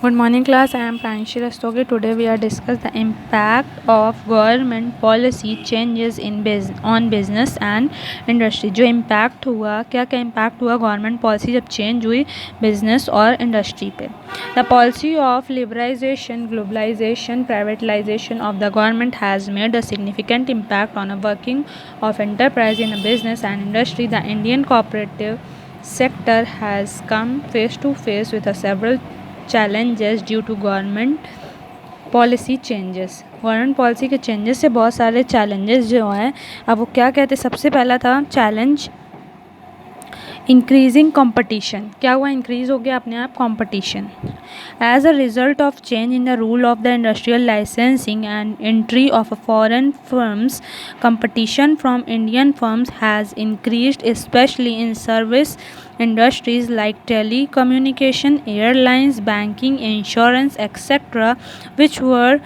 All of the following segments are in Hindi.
Good morning class, I am Pranshi Rastogi. Today we are discuss the impact of government policy changes on business and industry. जो impact हुआ, क्या क्या impact हुआ government policy जब change हुई business और industry पे. The policy of liberalization, globalization, privatization of the government has made a significant impact on the working of enterprise in a business and industry. The Indian cooperative sector has come face to face with several challenges due to government policy changes. Government policy के चेंजेस से बहुत सारे चैलेंजेस जो हैं, अब वो क्या कहते हैं. सबसे पहला था चैलेंज इंक्रीजिंग कंपटीशन. क्या हुआ, इंक्रीज हो गया अपने आप competition. As a result of change in the rule of the industrial licensing and entry of foreign firms, competition from Indian firms has increased specially in service industries like telecommunication, airlines, banking, insurance, etc., which were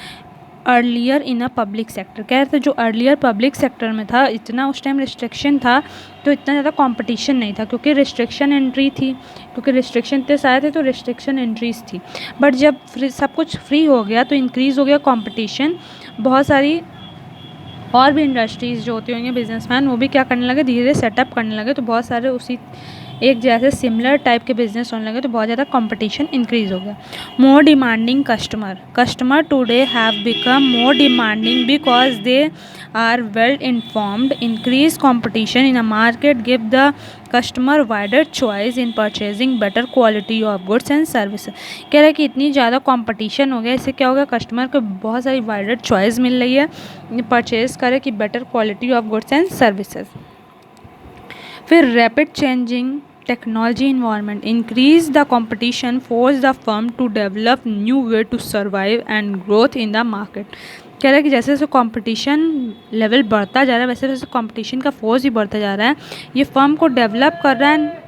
earlier in a public sector. कह रहे थे जो अर्लियर पब्लिक सेक्टर में था इतना उस टाइम रिस्ट्रिक्शन था तो इतना ज़्यादा कंपटीशन नहीं था, क्योंकि रिस्ट्रिक्शन एंट्री थी, क्योंकि रिस्ट्रिक्शन इतने सारे थे तो रिस्ट्रिक्शन एंट्रीज थी. बट जब सब कुछ फ्री हो गया तो इंक्रीज़ हो गया कंपटीशन. बहुत सारी और भी इंडस्ट्रीज़ जो होती होंगी बिजनेसमैन वो भी क्या करने लगे, धीरे धीरे सेटअप करने लगे. तो बहुत सारे उसी एक जैसे सिमिलर टाइप के बिजनेस होने लगे तो बहुत ज़्यादा कंपटीशन इंक्रीज हो गया. More demanding customer today have become more demanding because they are well informed. Increase competition in a market give the customer wider choice in purchasing better quality of goods and service. कह रहे हैं कि इतनी ज़्यादा कंपटीशन हो गया, इससे क्या हो गया, कस्टमर को बहुत सारी वाइडर चॉइस मिल रही है परचेज करे कि better quality of goods and services. फिर rapid changing technology environment increase the competition force the firm to develop new way to survive and growth in the market. कह रहा है कि जैसे जैसे कंपटीशन लेवल बढ़ता जा रहा है वैसे वैसे कंपटीशन का फोर्स ही बढ़ता जा रहा है. ये फर्म को डेवलप कर रहा है,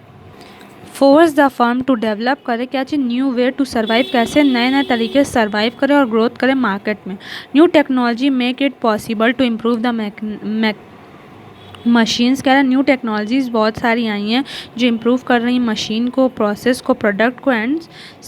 force the firm to develop करे क्या चीज़, न्यू वे टू सर्वाइव, कैसे नए नए तरीके से सर्वाइव करे और ग्रोथ करे मार्केट में. New technology make it possible to improve the machines. कह रहा है न्यू टेक्नोलॉजीज़ बहुत सारी आई हैं जो इम्प्रूव कर रही हैं मशीन को, प्रोसेस को, प्रोडक्ट को एंड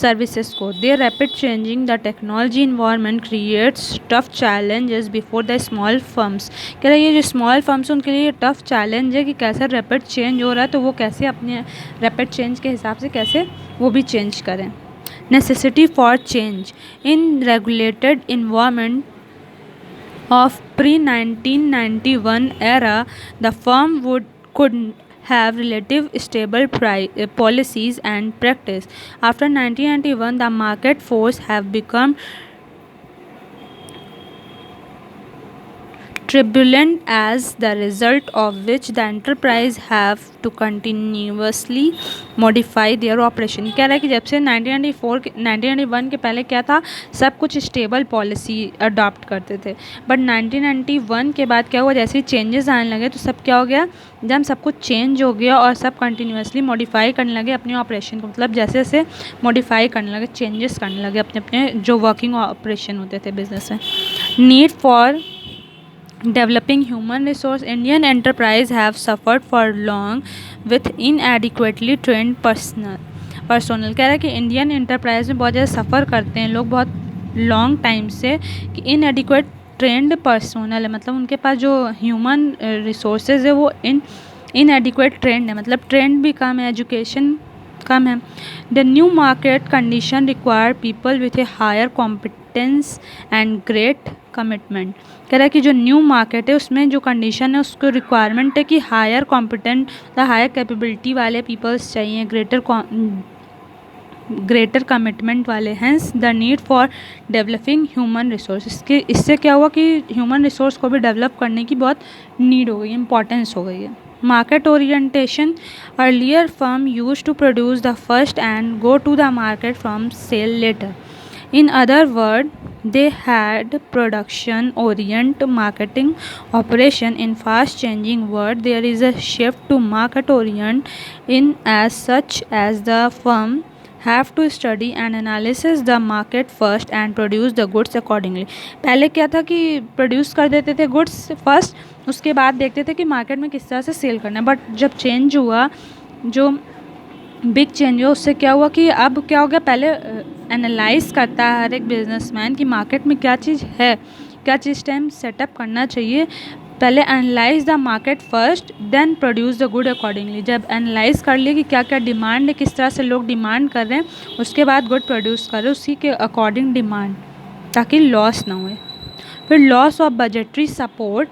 सर्विसेज को. They rapid changing the technology environment creates tough challenges before the small firms. कह रहा है ये जो स्मॉल फर्म्स उनके लिए टफ चैलेंज है कि कैसे रैपिड चेंज हो रहा है तो वो कैसे अपने रैपिड चेंज के हिसाब से कैसे वो भी चेंज करें. Necessity for change in regulated environment of pre-1991 era, the firm could have relative stable policies and practice. After 1991, the market force have become turbulent, as the result of which the enterprise have to continuously modify their operation. कह रहा है कि जब से 1991 के पहले क्या था, सब कुछ स्टेबल पॉलिसी अडॉप्ट करते थे. बट 1991 के बाद क्या हुआ, जैसे ही चेंजेस आने लगे तो सब क्या हो गया, जब सब कुछ चेंज हो गया और सब कंटिन्यूसली मॉडिफाई करने लगे अपने ऑपरेशन को. मतलब जैसे जैसे मॉडिफाई करने लगे, चेंजेस करने लगे अपने अपने जो वर्किंग ऑपरेशन होते थे बिजनेस में. Need for developing human resource, Indian enterprise have suffered for long with inadequately trained personnel. कह रहा है कि इंडियन एंटरप्राइज में बहुत ज़्यादा सफ़र करते हैं लोग बहुत लॉन्ग टाइम से कि इनएडिक्वेट ट्रेंड पर्सोनल है. मतलब उनके पास जो ह्यूमन रिसोर्सेज है वो इनएडिक्वेट ट्रेंड है, मतलब ट्रेंड भी कम है, एजुकेशन कम है. The new market condition require people with a higher competence and great commitment. कह रहा है कि जो न्यू मार्केट है उसमें जो कंडीशन है उसको रिक्वायरमेंट है कि हायर कॉम्पिटेंट हायर कैपेबिलिटी वाले पीपल्स चाहिए, ग्रेटर कमिटमेंट वाले. Hence the need for developing human resource. इससे क्या हुआ कि ह्यूमन रिसोर्स को भी डेवलप करने की बहुत नीड हो गई, इंपॉर्टेंस हो गई है. Market orientation, earlier firm used to produce the first and go to the market from sale later. In other words, they had production orient marketing operation. In fast changing world, there is a shift to market orient in as such as the firm have to study and analysis the market first and produce the goods accordingly. पहले क्या था कि प्रोड्यूस कर देते थे गुड्स फर्स्ट, उसके बाद देखते थे कि मार्केट में किस तरह से सेल करना है. बट जब चेंज हुआ, जो बिग चेंज हुआ, उससे क्या हुआ कि अब क्या हो गया, पहले एनालाइज करता है हर एक बिजनेसमैन कि मार्केट में क्या चीज़ है, क्या चीज़ टाइम सेटअप करना चाहिए। पहले analyse the market first, then produce the good accordingly. जब एनालाइज कर लिए कि क्या क्या डिमांड है, किस तरह से लोग डिमांड कर रहे हैं, उसके बाद गुड प्रोड्यूस करें उसी के अकॉर्डिंग डिमांड, ताकि लॉस ना होए। फिर loss of budgetary support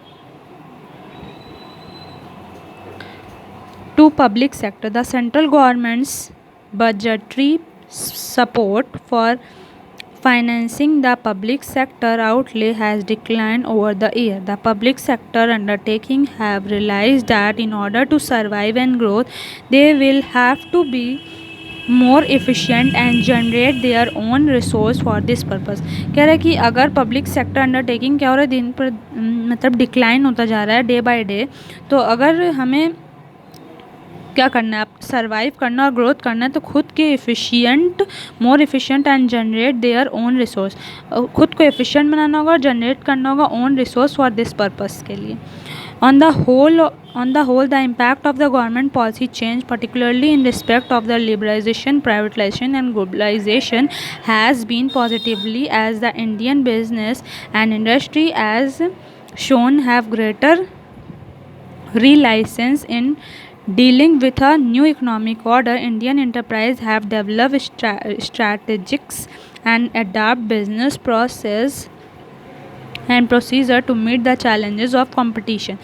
to public sector. The central government's budgetary support for financing the public sector outlay has declined over the year. The public sector undertaking have realized that in order to survive and grow, they will have to be more efficient and generate their own resource for this purpose. कह रहा है कि अगर पब्लिक सेक्टर अंडरटेकिंग क्या हो रहा है, दिन पर मतलब डिक्लाइन होता जा रहा है डे बाय डे, तो अगर हमें क्या करना है, आप सर्वाइव करना और ग्रोथ करना है, तो खुद के efficient, more efficient and generate their own resource, खुद को एफिशिएंट बनाना होगा और जनरेट करना होगा own resource for this purpose के लिए। On the whole, the impact of the government policy change, particularly in respect of the liberalization, privatization, and globalization, has been positively, as the Indian business and industry, as shown, have greater reliance in dealing with a new economic order. Indian enterprise have developed strategies and adapt business process and procedure to meet the challenges of competition.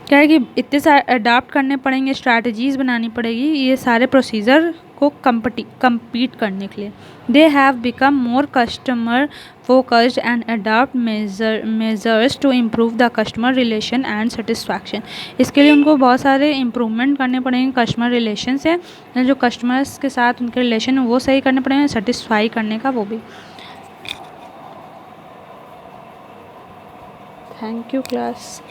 क्या है कि इतने सारे अडाप्ट करने पड़ेंगे, स्ट्रैटेजीज़ बनानी पड़ेगी ये सारे प्रोसीजर को compete करने के लिए। They have become more customer focused and adapt measures to improve the customer relation and satisfaction. इसके लिए उनको बहुत सारे इम्प्रूवमेंट करने पड़ेंगे कस्टमर रिलेशन से, जो कस्टमर्स के साथ उनके रिलेशन है वो सही करने पड़ेंगे, सेटिस्फाई करने का वो भी। Thank you class.